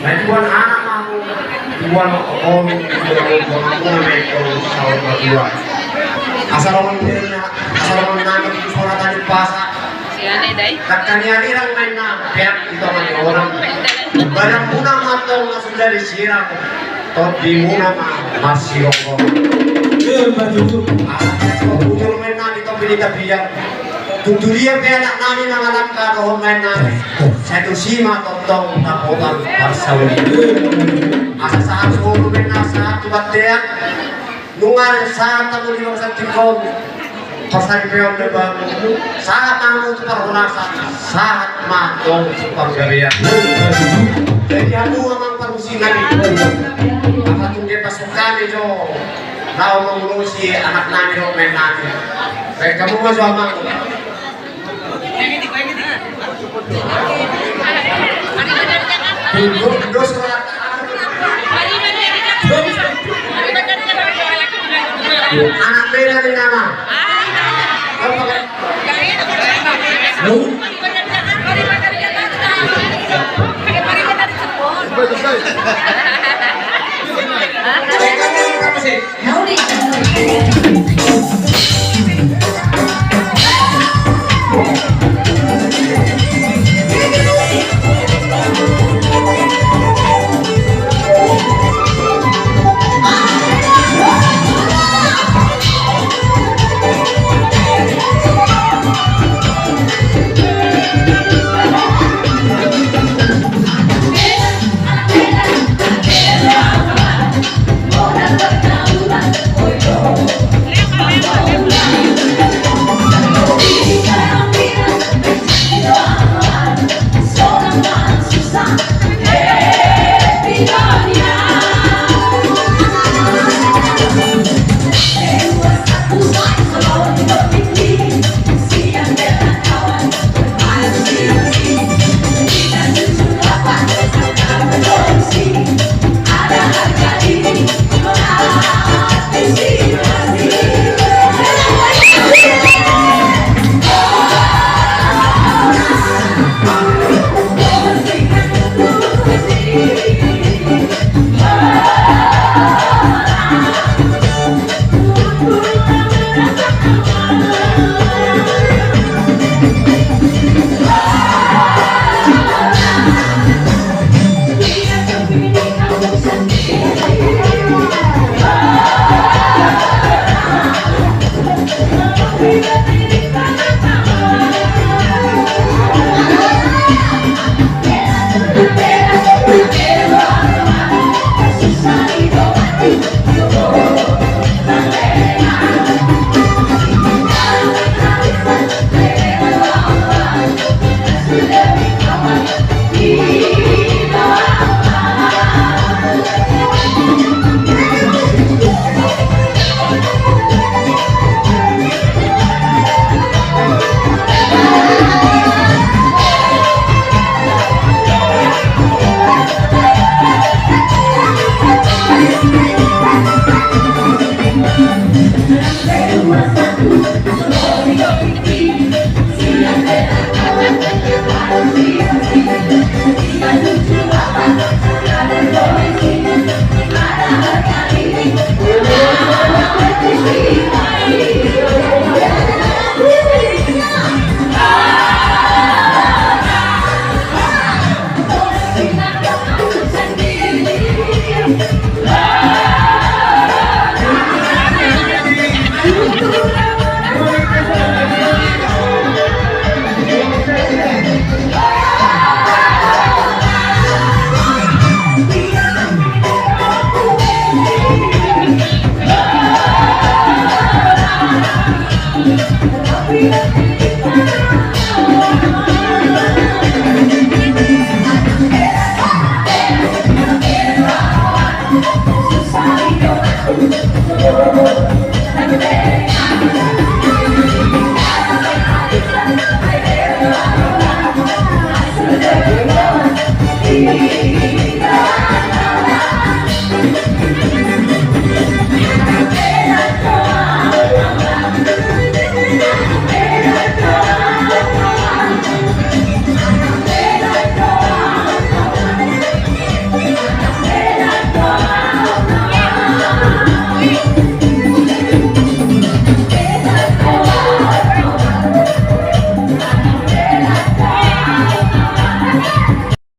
Tuan anak mau tuan om berdua. Asal orang nangis di suara tadi pasar. Kakaknya orang main nampet itu orang. Barang muna matong na sudah disiram. Topi muna masih rokok. Bujur main nampet itu pilih kapian. Tutulia pe anak nami nanganak karo main nampet. Satu sima totong tapotan parsawli. Asa saat suruh main saat tubatean. Nungar saat tamu di masa tikon. Pasal peon depan saat tamu terhorasa saat matong supergaria. Jadi anu amang parusingan itu. Apa tunggu pasukan itu? Tahu mengurusi anak nami ro main nami. Baik kamu mau amang. Dos anak beda di nama. Kita